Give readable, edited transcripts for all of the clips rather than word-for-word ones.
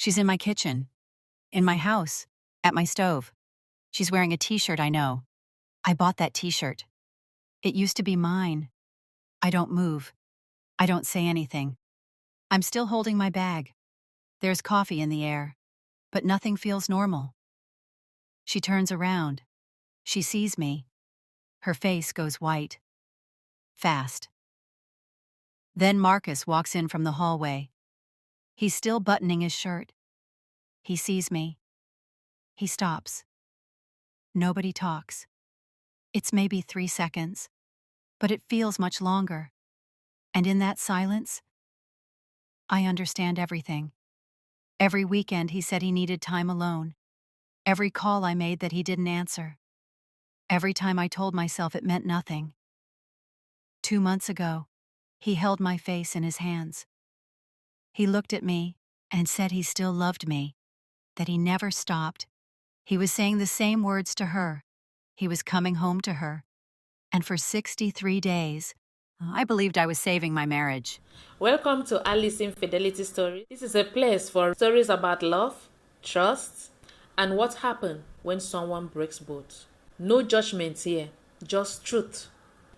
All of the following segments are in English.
She's in my kitchen, in my house, at my stove. She's wearing a t-shirt I know. I bought that t-shirt. It used to be mine. I don't move. I don't say anything. I'm still holding my bag. There's coffee in the air, but nothing feels normal. She turns around. She sees me. Her face goes white. Fast. Then Marcus walks in from the hallway. He's still buttoning his shirt. He sees me. He stops. Nobody talks. It's maybe 3 seconds, but it feels much longer. And in that silence, I understand everything. Every weekend he said he needed time alone. Every call I made that he didn't answer. Every time I told myself it meant nothing. 2 months ago, he held my face in his hands. He looked at me and said he still loved me, that he never stopped. He was saying the same words to her. He was coming home to her. And for 63 days, I believed I was saving my marriage. Welcome to Alice Infidelity Stories. This is a place for stories about love, trust, and what happens when someone breaks both. No judgment here, just truth.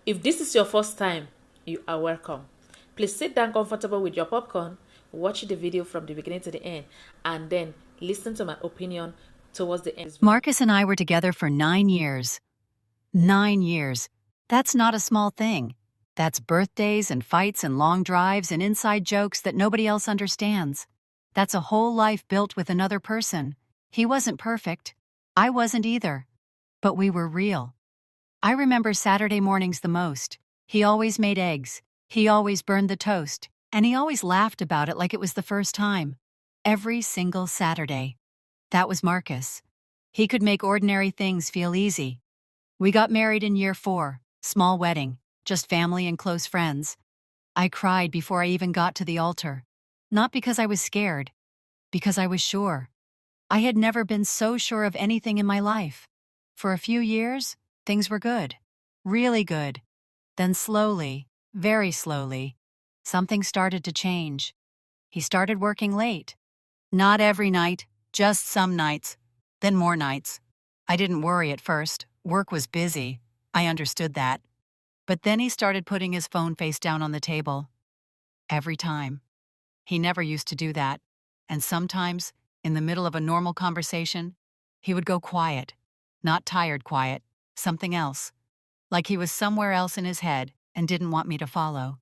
If this is your first time, you are welcome. Please sit down comfortable with your popcorn, watch the video from the beginning to the end, and then listen to my opinion towards the end. Marcus and I were together for 9 years. 9 years. That's not a small thing. That's birthdays and fights and long drives and inside jokes that nobody else understands. That's a whole life built with another person. He wasn't perfect. I wasn't either. But we were real. I remember Saturday mornings the most. He always made eggs. He always burned the toast. And he always laughed about it like it was the first time. Every single Saturday. That was Marcus. He could make ordinary things feel easy. We got married in year 4, small wedding, just family and close friends. I cried before I even got to the altar. Not because I was scared, because I was sure. I had never been so sure of anything in my life. For a few years, things were good. Really good. Then slowly, very slowly, something started to change. He started working late. Not every night, just some nights, then more nights. I didn't worry at first. Work was busy. I understood that. But then he started putting his phone face down on the table. Every time. He never used to do that. And sometimes, in the middle of a normal conversation, he would go quiet. Not tired quiet, something else. Like he was somewhere else in his head and didn't want me to follow.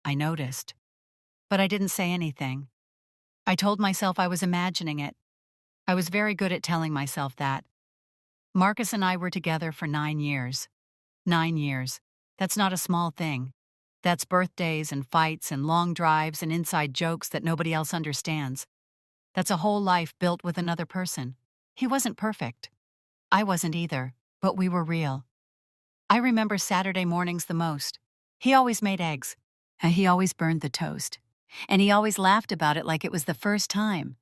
I noticed. But I didn't say anything. I told myself I was imagining it. I was very good at telling myself that. Marcus and I were together for 9 years. 9 years. That's not a small thing. That's birthdays and fights and long drives and inside jokes that nobody else understands. That's a whole life built with another person. He wasn't perfect. I wasn't either, but we were real. I remember Saturday mornings the most. He always made eggs, and he always burned the toast. And he always laughed about it like it was the first time.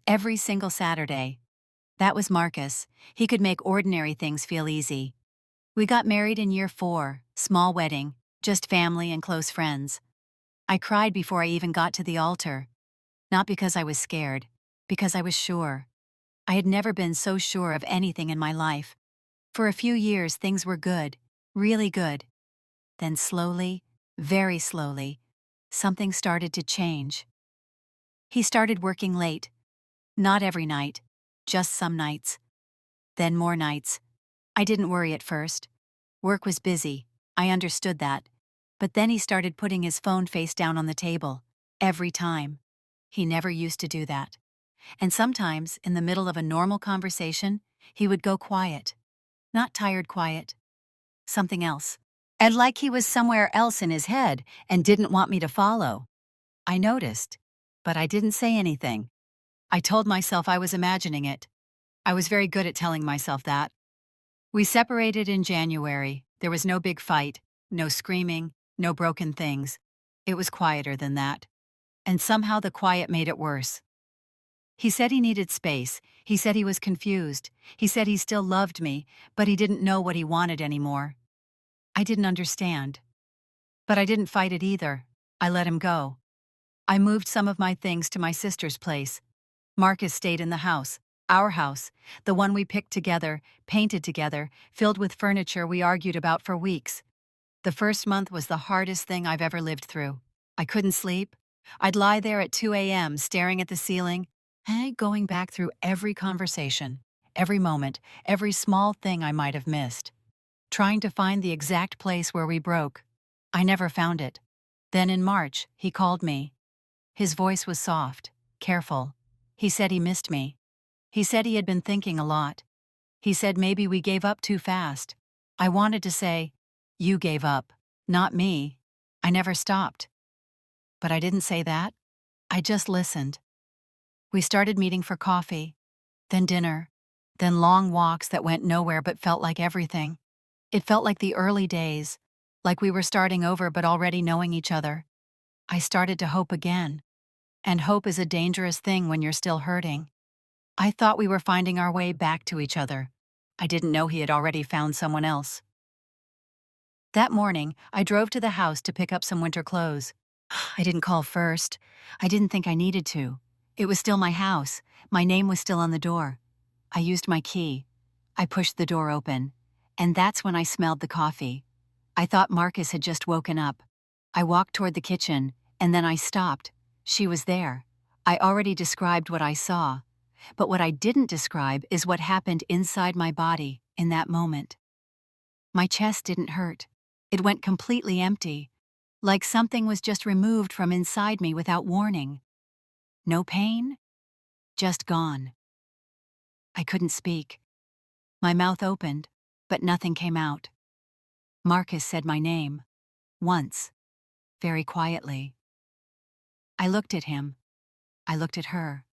Every single Saturday. That was Marcus. He could make ordinary things feel easy. We got married in year 4, small wedding, just family and close friends. I cried before I even got to the altar. Not because I was scared, because I was sure. I had never been so sure of anything in my life. For a few years, things were good, really good. Then slowly, very slowly, something started to change. He started working late. Not every night, just some nights. Then more nights. I didn't worry at first. Work was busy. I understood that. But then he started putting his phone face down on the table. Every time. He never used to do that. And sometimes, in the middle of a normal conversation, he would go quiet. Not tired quiet. Something else. And like he was somewhere else in his head and didn't want me to follow. I noticed. But I didn't say anything. I told myself I was imagining it. I was very good at telling myself that. We separated in January. There was no big fight, no screaming, no broken things. It was quieter than that. And somehow the quiet made it worse. He said he needed space. He said he was confused. He said he still loved me, but he didn't know what he wanted anymore. I didn't understand. But I didn't fight it either. I let him go. I moved some of my things to my sister's place. Marcus stayed in the house, our house, the one we picked together, painted together, filled with furniture we argued about for weeks. The first month was the hardest thing I've ever lived through. I couldn't sleep. I'd lie there at 2 a.m. staring at the ceiling, going back through every conversation, every moment, every small thing I might have missed, trying to find the exact place where we broke. I never found it. Then in March, he called me. His voice was soft, careful. He said he missed me. He said he had been thinking a lot. He said maybe we gave up too fast. I wanted to say, "You gave up, not me." I never stopped. But I didn't say that. I just listened. We started meeting for coffee, then dinner, then long walks that went nowhere but felt like everything. It felt like the early days, like we were starting over but already knowing each other. I started to hope again. And hope is a dangerous thing when you're still hurting. I thought we were finding our way back to each other. I didn't know he had already found someone else. That morning, I drove to the house to pick up some winter clothes. I didn't call first. I didn't think I needed to. It was still my house. My name was still on the door. I used my key. I pushed the door open. And that's when I smelled the coffee. I thought Marcus had just woken up. I walked toward the kitchen, and then I stopped. She was there. I already described what I saw. But what I didn't describe is what happened inside my body in that moment. My chest didn't hurt. It went completely empty, like something was just removed from inside me without warning. No pain, just gone. I couldn't speak. My mouth opened, but nothing came out. Marcus said my name, once, very quietly. I looked at him. I looked at her.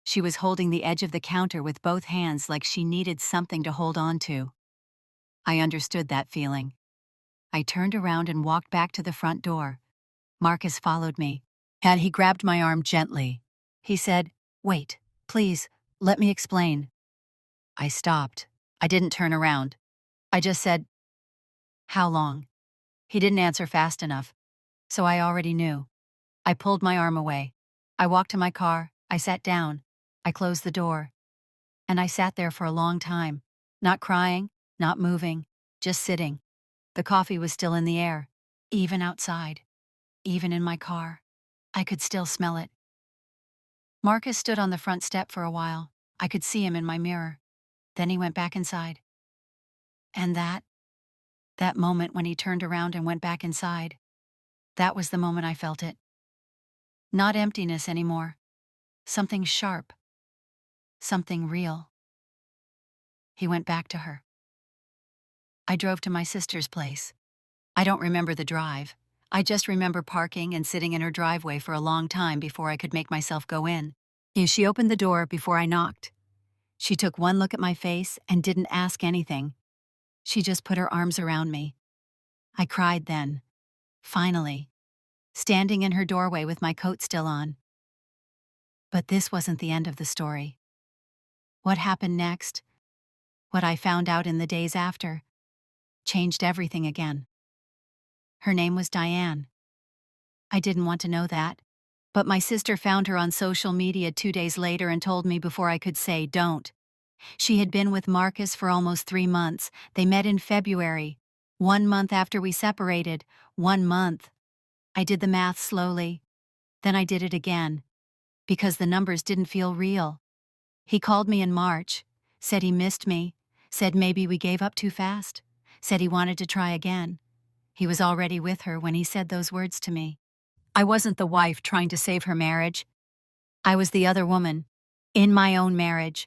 She was holding the edge of the counter with both hands like she needed something to hold on to. I understood that feeling. I turned around and walked back to the front door. Marcus followed me, and he grabbed my arm gently. He said, "Wait, please, let me explain." I stopped. I didn't turn around. I just said, "How long?" He didn't answer fast enough, so I already knew. I pulled my arm away. I walked to my car. I sat down. I closed the door. And I sat there for a long time, not crying, not moving, just sitting. The coffee was still in the air, even outside, even in my car. I could still smell it. Marcus stood on the front step for a while. I could see him in my mirror. Then he went back inside. And that moment when he turned around and went back inside, that was the moment I felt it. Not emptiness anymore. Something sharp. Something real. He went back to her. I drove to my sister's place. I don't remember the drive. I just remember parking and sitting in her driveway for a long time before I could make myself go in. She opened the door before I knocked. She took one look at my face and didn't ask anything. She just put her arms around me. I cried then. Finally. Standing in her doorway with my coat still on. But this wasn't the end of the story. What happened next, what I found out in the days after, changed everything again. Her name was Diane. I didn't want to know that, but my sister found her on social media 2 days later and told me before I could say don't. She had been with Marcus for almost 3 months. They met in February, 1 month after we separated. 1 month. I did the math slowly. Then I did it again, because the numbers didn't feel real. He called me in March, said he missed me, said maybe we gave up too fast, said he wanted to try again. He was already with her when he said those words to me. I wasn't the wife trying to save her marriage. I was the other woman, in my own marriage.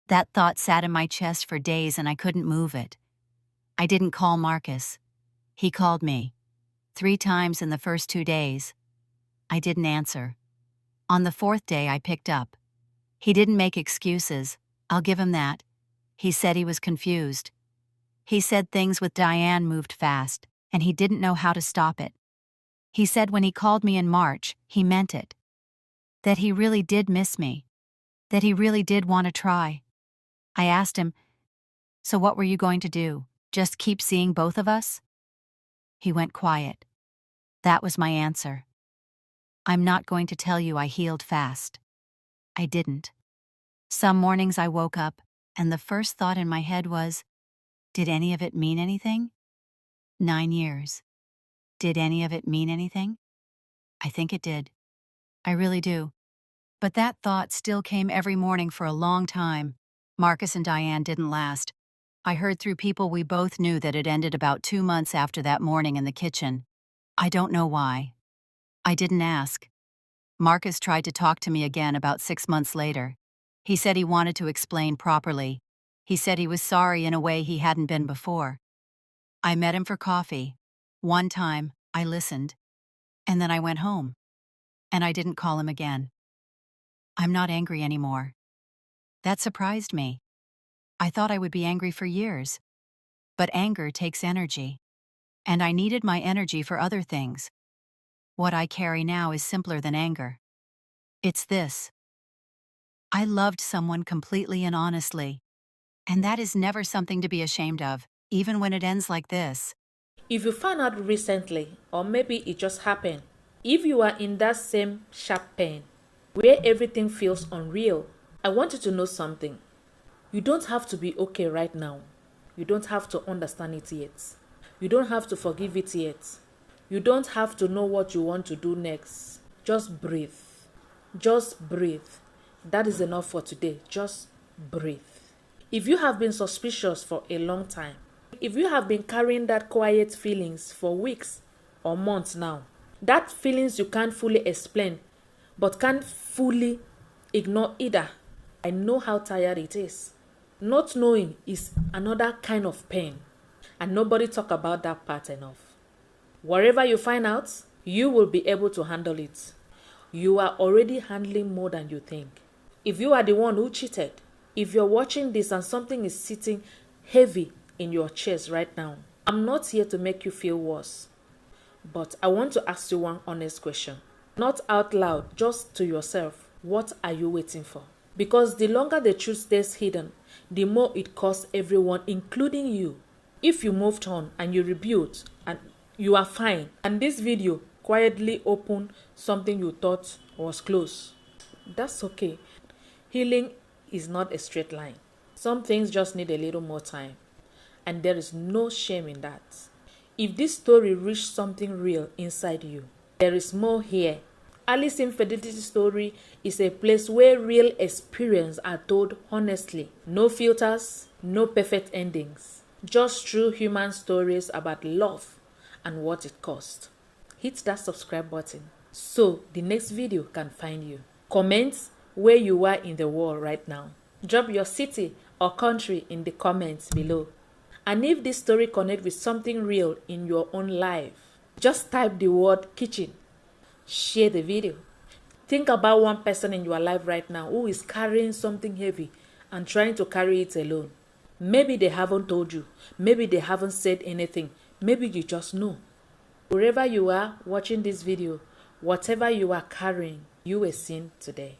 That thought sat in my chest for days and I couldn't move it. I didn't call Marcus. He called me. 3 times in the first 2 days. I didn't answer. On the 4th day, I picked up. He didn't make excuses. I'll give him that. He said he was confused. He said things with Diane moved fast, and he didn't know how to stop it. He said when he called me in March, he meant it. That he really did miss me. That he really did want to try. I asked him, "So what were you going to do? Just keep seeing both of us?" He went quiet. That was my answer. I'm not going to tell you I healed fast. I didn't. Some mornings I woke up, and the first thought in my head was, did any of it mean anything? 9 years. Did any of it mean anything? I think it did. I really do. But that thought still came every morning for a long time. Marcus and Diane didn't last. I heard through people we both knew that it ended about 2 months after that morning in the kitchen. I don't know why. I didn't ask. Marcus tried to talk to me again about 6 months later. He said he wanted to explain properly. He said he was sorry in a way he hadn't been before. I met him for coffee. One time, I listened. And then I went home. And I didn't call him again. I'm not angry anymore. That surprised me. I thought I would be angry for years. But anger takes energy. And I needed my energy for other things. What I carry now is simpler than anger. It's this. I loved someone completely and honestly. And that is never something to be ashamed of, even when it ends like this. If you found out recently, or maybe it just happened, if you are in that same sharp pain, where everything feels unreal, I want you to know something. You don't have to be okay right now. You don't have to understand it yet. You don't have to forgive it yet. You don't have to know what you want to do next. Just breathe. Just breathe. That is enough for today. Just breathe. If you have been suspicious for a long time, if you have been carrying that quiet feelings for weeks or months now, that feelings you can't fully explain, but can't fully ignore either, I know how tired it is. Not knowing is another kind of pain, and nobody talk about that part enough. Wherever you find out, you will be able to handle it. You are already handling more than you think. If you are the one who cheated, if you're watching this and something is sitting heavy in your chest right now, I'm not here to make you feel worse. But I want to ask you one honest question. Not out loud, just to yourself. What are you waiting for? Because the longer the truth stays hidden, the more it costs everyone, including you. If you moved on and you rebuilt and you are fine, and this video quietly opened something you thought was close, that's okay. Healing is not a straight line. Some things just need a little more time. And there is no shame in that. If this story reached something real inside you, there is more here. Alice's Infidelity Story is a place where real experiences are told honestly. No filters, no perfect endings. Just true human stories about love and what it cost. Hit that subscribe button so the next video can find you. Comment where you are in the world right now. Drop your city or country in the comments below. And if this story connects with something real in your own life, just type the word kitchen. Share the video. Think about one person in your life right now who is carrying something heavy and trying to carry it alone. Maybe they haven't told you. Maybe they haven't said anything. Maybe you just know. Wherever you are watching this video, whatever you are carrying, you were seen today.